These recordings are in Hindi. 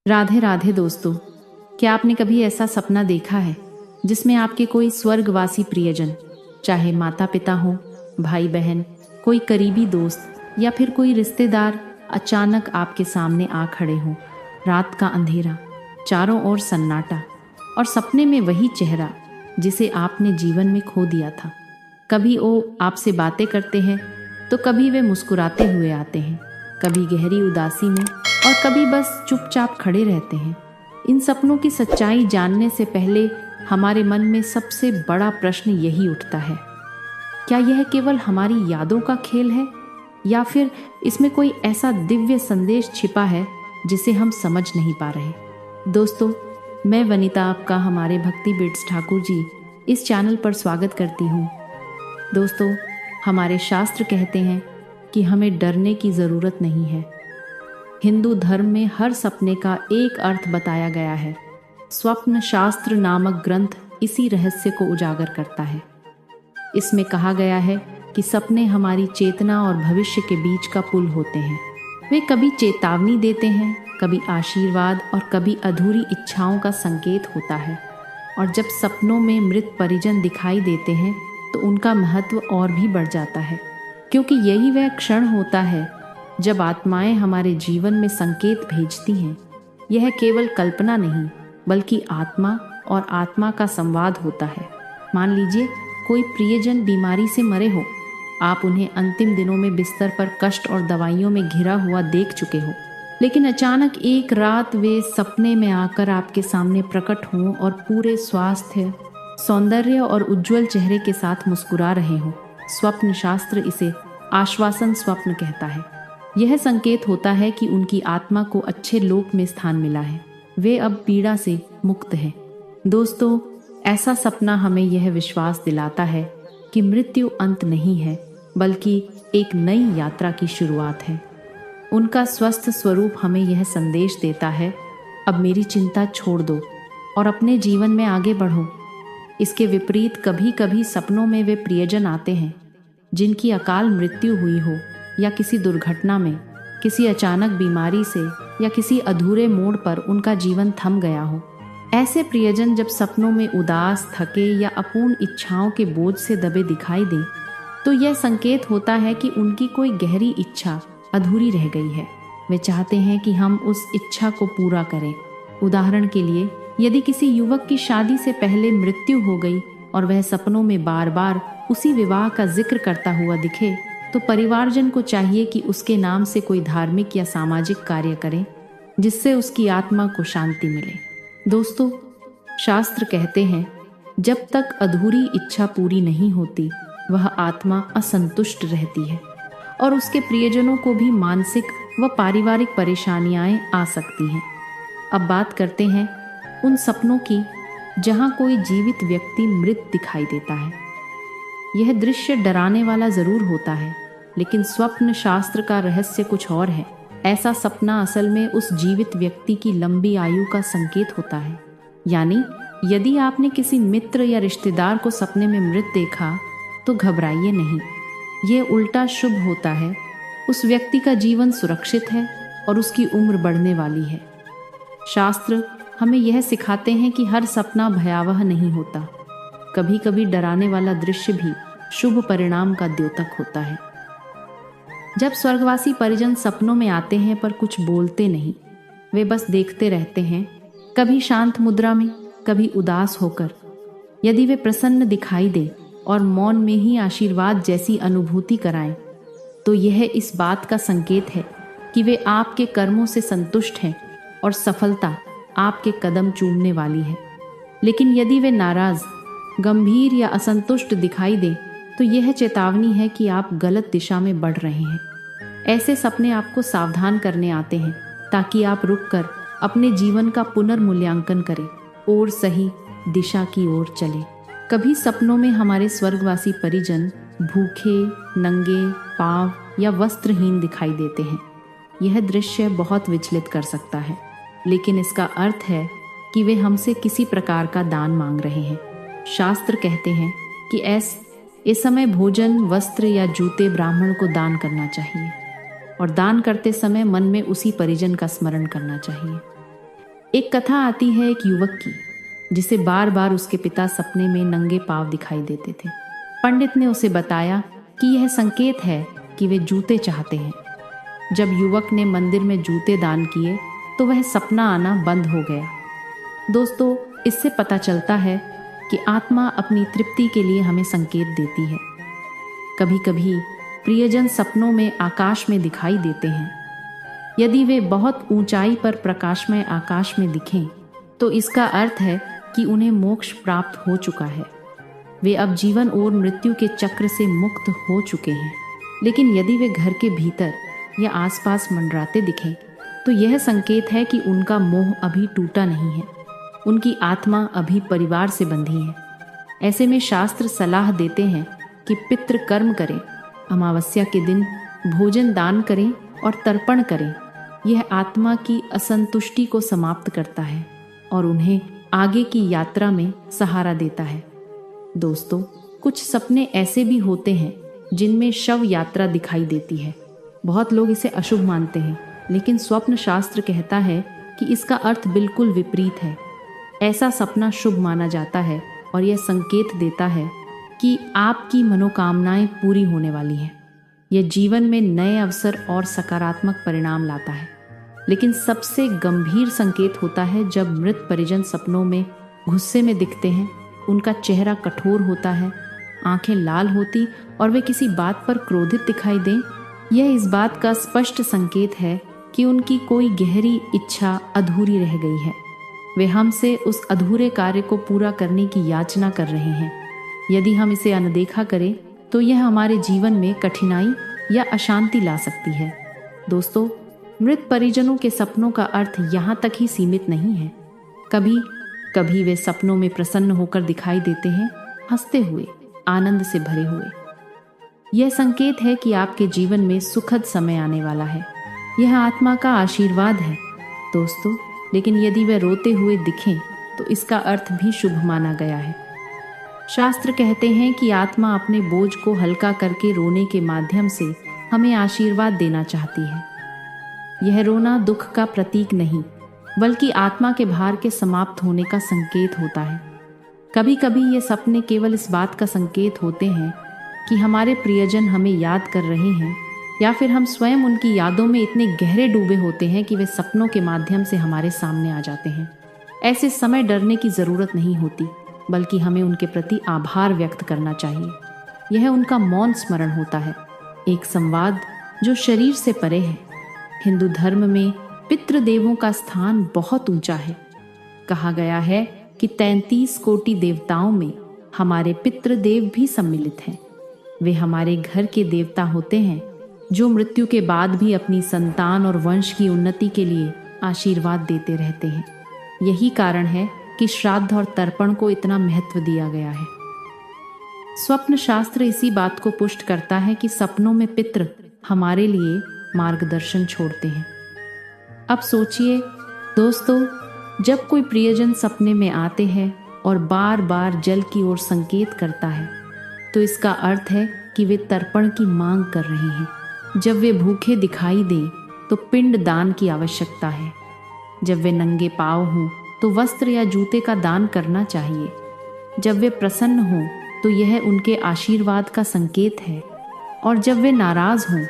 राधे राधे दोस्तों, क्या आपने कभी ऐसा सपना देखा है जिसमें आपके कोई स्वर्गवासी प्रियजन, चाहे माता पिता हो, भाई बहन, कोई करीबी दोस्त या फिर कोई रिश्तेदार अचानक आपके सामने आ खड़े हों। रात का अंधेरा, चारों ओर सन्नाटा और सपने में वही चेहरा जिसे आपने जीवन में खो दिया था। कभी वो आपसे बातें करते हैं तो कभी वे मुस्कुराते हुए आते हैं, कभी गहरी उदासी में और कभी बस चुपचाप खड़े रहते हैं। इन सपनों की सच्चाई जानने से पहले हमारे मन में सबसे बड़ा प्रश्न यही उठता है, क्या यह केवल हमारी यादों का खेल है या फिर इसमें कोई ऐसा दिव्य संदेश छिपा है जिसे हम समझ नहीं पा रहे। दोस्तों, मैं वनिता आपका हमारे भक्ति बिट्स ठाकुर जी इस चैनल पर स्वागत करती हूँ। दोस्तों, हमारे शास्त्र कहते हैं कि हमें डरने की ज़रूरत नहीं है। हिंदू धर्म में हर सपने का एक अर्थ बताया गया है। स्वप्न शास्त्र नामक ग्रंथ इसी रहस्य को उजागर करता है। इसमें कहा गया है कि सपने हमारी चेतना और भविष्य के बीच का पुल होते हैं। वे कभी चेतावनी देते हैं, कभी आशीर्वाद और कभी अधूरी इच्छाओं का संकेत होता है। और जब सपनों में मृत परिजन दिखाई देते हैं तो उनका महत्व और भी बढ़ जाता है, क्योंकि यही वह क्षण होता है जब आत्माएं हमारे जीवन में संकेत भेजती हैं। यह केवल कल्पना नहीं बल्कि आत्मा और आत्मा का संवाद होता है। मान लीजिए कोई प्रियजन बीमारी से मरे हो, आप उन्हें अंतिम दिनों में बिस्तर पर कष्ट और दवाइयों में घिरा हुआ देख चुके हो, लेकिन अचानक एक रात वे सपने में आकर आपके सामने प्रकट हों और पूरे स्वास्थ्य, सौंदर्य और उज्जवल चेहरे के साथ मुस्कुरा रहे हो। स्वप्न शास्त्र इसे आश्वासन स्वप्न कहता है। यह संकेत होता है कि उनकी आत्मा को अच्छे लोक में स्थान मिला है, वे अब पीड़ा से मुक्त हैं। दोस्तों, ऐसा सपना हमें यह विश्वास दिलाता है कि मृत्यु अंत नहीं है बल्कि एक नई यात्रा की शुरुआत है। उनका स्वस्थ स्वरूप हमें यह संदेश देता है, अब मेरी चिंता छोड़ दो और अपने जीवन में आगे बढ़ो। इसके विपरीत कभी कभी सपनों में वे प्रियजन आते हैं जिनकी अकाल मृत्यु हुई हो या किसी दुर्घटना में, किसी अचानक बीमारी से या किसी अधूरे मोड़ पर उनका जीवन थम गया हो। ऐसे प्रियजन जब सपनों में उदास, थके या अपूर्ण इच्छाओं के बोझ से दबे दिखाई दें तो यह संकेत होता है कि उनकी कोई गहरी इच्छा अधूरी रह गई है। वे चाहते हैं कि हम उस इच्छा को पूरा करें। उदाहरण के लिए, यदि किसी युवक की शादी से पहले मृत्यु हो गई और वह सपनों में बार बार उसी विवाह का जिक्र करता हुआ दिखे तो परिवारजन को चाहिए कि उसके नाम से कोई धार्मिक या सामाजिक कार्य करें जिससे उसकी आत्मा को शांति मिले। दोस्तों, शास्त्र कहते हैं जब तक अधूरी इच्छा पूरी नहीं होती वह आत्मा असंतुष्ट रहती है और उसके प्रियजनों को भी मानसिक व पारिवारिक परेशानियां आ सकती हैं। अब बात करते हैं उन सपनों की जहां कोई जीवित व्यक्ति मृत दिखाई देता है। यह दृश्य डराने वाला जरूर होता है, लेकिन स्वप्न शास्त्र का रहस्य कुछ और है। ऐसा सपना असल में उस जीवित व्यक्ति की लंबी आयु का संकेत होता है। यानी यदि आपने किसी मित्र या रिश्तेदार को सपने में मृत देखा तो घबराइए नहीं, ये उल्टा शुभ होता है। उस व्यक्ति का जीवन सुरक्षित है और उसकी उम्र बढ़ने वाली है। शास्त्र हमें यह सिखाते हैं कि हर सपना भयावह नहीं होता। कभी कभी डराने वाला दृश्य भी शुभ परिणाम का द्योतक होता है। जब स्वर्गवासी परिजन सपनों में आते हैं पर कुछ बोलते नहीं, वे बस देखते रहते हैं, कभी शांत मुद्रा में, कभी उदास होकर। यदि वे प्रसन्न दिखाई दे और मौन में ही आशीर्वाद जैसी अनुभूति कराएं, तो यह इस बात का संकेत है कि वे आपके कर्मों से संतुष्ट हैं और सफलता आपके कदम चूमने वाली है। लेकिन यदि वे नाराज, गंभीर या असंतुष्ट दिखाई दे तो यह चेतावनी है कि आप गलत दिशा में बढ़ रहे हैं। ऐसे सपने आपको सावधान करने आते हैं ताकि आप रुककर अपने जीवन का पुनर्मूल्यांकन करें और सही दिशा की ओर चलें। कभी सपनों में हमारे स्वर्गवासी परिजन भूखे, नंगे पांव या वस्त्रहीन दिखाई देते हैं। यह दृश्य बहुत विचलित कर सकता है, लेकिन इसका अर्थ है कि वे हमसे किसी प्रकार का दान मांग रहे हैं। शास्त्र कहते हैं कि इस समय भोजन, वस्त्र या जूते ब्राह्मण को दान करना चाहिए और दान करते समय मन में उसी परिजन का स्मरण करना चाहिए। एक कथा आती है एक युवक की, जिसे बार बार उसके पिता सपने में नंगे पांव दिखाई देते थे। पंडित ने उसे बताया कि यह संकेत है कि वे जूते चाहते हैं। जब युवक ने मंदिर में जूते दान किए तो वह सपना आना बंद हो गया। दोस्तों, इससे पता चलता है कि आत्मा अपनी तृप्ति के लिए हमें संकेत देती है। कभी कभी प्रियजन सपनों में आकाश में दिखाई देते हैं। यदि वे बहुत ऊंचाई पर प्रकाशमय आकाश में दिखें तो इसका अर्थ है कि उन्हें मोक्ष प्राप्त हो चुका है। वे अब जीवन और मृत्यु के चक्र से मुक्त हो चुके हैं। लेकिन यदि वे घर के भीतर या आसपास मंडराते दिखें तो यह संकेत है कि उनका मोह अभी टूटा नहीं है, उनकी आत्मा अभी परिवार से बंधी है। ऐसे में शास्त्र सलाह देते हैं कि पितृ कर्म करें, अमावस्या के दिन भोजन दान करें और तर्पण करें। यह आत्मा की असंतुष्टि को समाप्त करता है और उन्हें आगे की यात्रा में सहारा देता है। दोस्तों, कुछ सपने ऐसे भी होते हैं जिनमें शव यात्रा दिखाई देती है। बहुत लोग इसे अशुभ मानते हैं, लेकिन स्वप्न शास्त्र कहता है कि इसका अर्थ बिल्कुल विपरीत है। ऐसा सपना शुभ माना जाता है और यह संकेत देता है कि आपकी मनोकामनाएं पूरी होने वाली हैं। यह जीवन में नए अवसर और सकारात्मक परिणाम लाता है। लेकिन सबसे गंभीर संकेत होता है जब मृत परिजन सपनों में गुस्से में दिखते हैं, उनका चेहरा कठोर होता है, आंखें लाल होती और वे किसी बात पर क्रोधित दिखाई दें। यह इस बात का स्पष्ट संकेत है कि उनकी कोई गहरी इच्छा अधूरी रह गई है। वे हमसे उस अधूरे कार्य को पूरा करने की याचना कर रहे हैं। यदि हम इसे अनदेखा करें तो यह हमारे जीवन में कठिनाई या अशांति ला सकती है। दोस्तों, मृत परिजनों के सपनों का अर्थ यहाँ तक ही सीमित नहीं है। कभी कभी वे सपनों में प्रसन्न होकर दिखाई देते हैं, हंसते हुए, आनंद से भरे हुए। यह संकेत है कि आपके जीवन में सुखद समय आने वाला है। यह आत्मा का आशीर्वाद है दोस्तों। लेकिन यदि वे रोते हुए दिखें तो इसका अर्थ भी शुभ माना गया है। शास्त्र कहते हैं कि आत्मा अपने बोझ को हल्का करके रोने के माध्यम से हमें आशीर्वाद देना चाहती है। यह रोना दुख का प्रतीक नहीं, बल्कि आत्मा के भार के समाप्त होने का संकेत होता है। कभी कभी ये सपने केवल इस बात का संकेत होते हैं कि हमारे प्रियजन हमें याद कर रहे हैं, या फिर हम स्वयं उनकी यादों में इतने गहरे डूबे होते हैं कि वे सपनों के माध्यम से हमारे सामने आ जाते हैं। ऐसे समय डरने की ज़रूरत नहीं होती, बल्कि हमें उनके प्रति आभार व्यक्त करना चाहिए। यह उनका मौन स्मरण होता है, एक संवाद जो शरीर से परे है। हिंदू धर्म में पितृदेवों का स्थान बहुत ऊंचा है। कहा गया है कि 33 कोटि देवताओं में हमारे पितृदेव भी सम्मिलित हैं। वे हमारे घर के देवता होते हैं जो मृत्यु के बाद भी अपनी संतान और वंश की उन्नति के लिए आशीर्वाद देते रहते हैं। यही कारण है कि श्राद्ध और तर्पण को इतना महत्व दिया गया है। स्वप्न शास्त्र इसी बात को पुष्ट करता है कि सपनों में पितृ हमारे लिए मार्गदर्शन छोड़ते हैं। अब सोचिए दोस्तों, जब कोई प्रियजन सपने में आते हैं और बार बार जल की ओर संकेत करता है, तो इसका अर्थ है कि वे तर्पण की मांग कर रहे हैं। जब वे भूखे दिखाई दें तो पिंड दान की आवश्यकता है। जब वे नंगे पांव हों तो वस्त्र या जूते का दान करना चाहिए। जब वे प्रसन्न हों तो यह उनके आशीर्वाद का संकेत है, और जब वे नाराज हों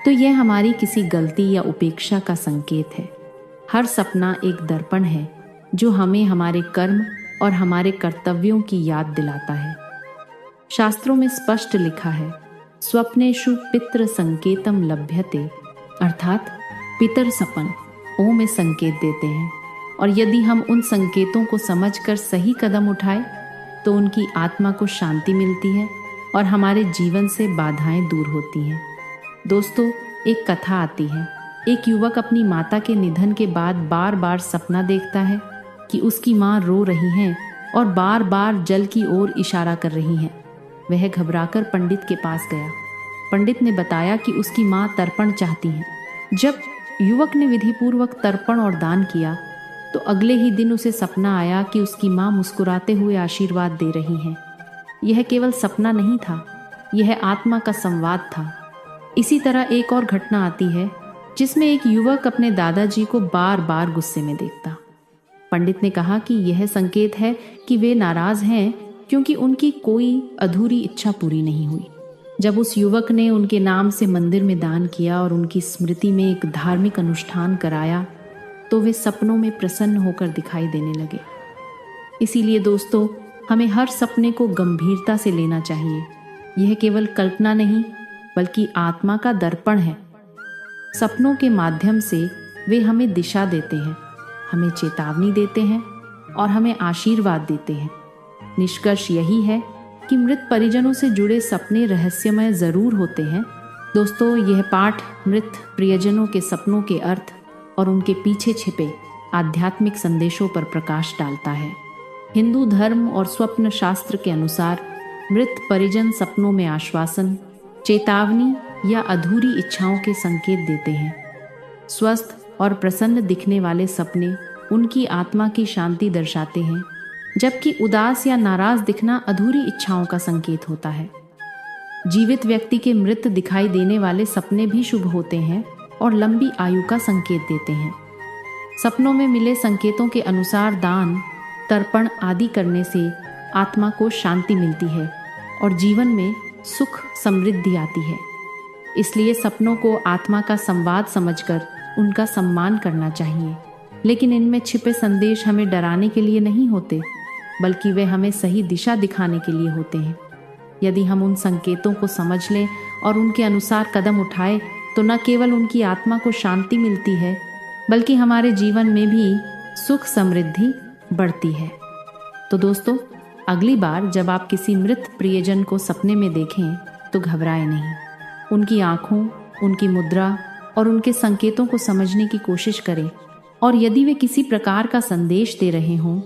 तो यह हमारी किसी गलती या उपेक्षा का संकेत है। हर सपना एक दर्पण है जो हमें हमारे कर्म और हमारे कर्तव्यों की याद दिलाता है। शास्त्रों में स्पष्ट लिखा है, स्वप्नेषु पितृ संकेतम लभ्यते, अर्थात पितर सपन ओं में संकेत देते हैं, और यदि हम उन संकेतों को समझकर सही कदम उठाएं तो उनकी आत्मा को शांति मिलती है और हमारे जीवन से बाधाएं दूर होती हैं। दोस्तों, एक कथा आती है। एक युवक अपनी माता के निधन के बाद बार बार सपना देखता है कि उसकी माँ रो रही हैं और बार बार जल की ओर इशारा कर रही हैं। वह घबराकर पंडित के पास गया। पंडित ने बताया कि उसकी माँ तर्पण चाहती हैं। जब युवक ने विधिपूर्वक तर्पण और दान किया तो अगले ही दिन उसे सपना आया कि उसकी माँ मुस्कुराते हुए आशीर्वाद दे रही हैं। यह केवल सपना नहीं था, यह आत्मा का संवाद था। इसी तरह एक और घटना आती है जिसमें एक युवक अपने दादाजी को बार बार गुस्से में देखता। पंडित ने कहा कि यह संकेत है कि वे नाराज हैं क्योंकि उनकी कोई अधूरी इच्छा पूरी नहीं हुई। जब उस युवक ने उनके नाम से मंदिर में दान किया और उनकी स्मृति में एक धार्मिक अनुष्ठान कराया तो वे सपनों में प्रसन्न होकर दिखाई देने लगे। इसीलिए दोस्तों, हमें हर सपने को गंभीरता से लेना चाहिए। यह केवल कल्पना नहीं बल्कि आत्मा का दर्पण है। सपनों के माध्यम से वे हमें दिशा देते हैं, हमें चेतावनी देते हैं और हमें आशीर्वाद देते हैं। निष्कर्ष यही है कि मृत परिजनों से जुड़े सपने रहस्यमय जरूर होते हैं। दोस्तों, यह पाठ मृत प्रियजनों के सपनों के अर्थ और उनके पीछे छिपे आध्यात्मिक संदेशों पर प्रकाश डालता है। हिंदू धर्म और स्वप्न शास्त्र के अनुसार मृत परिजन सपनों में आश्वासन, चेतावनी या अधूरी इच्छाओं के संकेत देते हैं। स्वस्थ और प्रसन्न दिखने वाले सपने उनकी आत्मा की शांति दर्शाते हैं, जबकि उदास या नाराज दिखना अधूरी इच्छाओं का संकेत होता है। जीवित व्यक्ति के मृत दिखाई देने वाले सपने भी शुभ होते हैं और लंबी आयु का संकेत देते हैं। सपनों में मिले संकेतों के अनुसार दान, तर्पण आदि करने से आत्मा को शांति मिलती है और जीवन में सुख समृद्धि आती है। इसलिए सपनों को आत्मा का संवाद समझकर उनका सम्मान करना चाहिए। लेकिन इनमें छिपे संदेश हमें डराने के लिए नहीं होते, बल्कि वे हमें सही दिशा दिखाने के लिए होते हैं। यदि हम उन संकेतों को समझ लें और उनके अनुसार कदम उठाएं, तो न केवल उनकी आत्मा को शांति मिलती है, बल्कि हमारे जीवन में भी सुख समृद्धि बढ़ती है। तो दोस्तों, अगली बार जब आप किसी मृत प्रियजन को सपने में देखें तो घबराएं नहीं। उनकी आँखों, उनकी मुद्रा और उनके संकेतों को समझने की कोशिश करें और यदि वे किसी प्रकार का संदेश दे रहे हों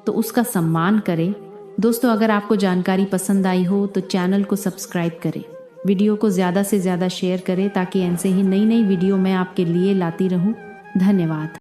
तो उसका सम्मान करें। दोस्तों, अगर आपको जानकारी पसंद आई हो तो चैनल को सब्सक्राइब करें, वीडियो को ज़्यादा से ज़्यादा शेयर करें ताकि ऐसे ही नई नई वीडियो मैं आपके लिए लाती रहूं। धन्यवाद।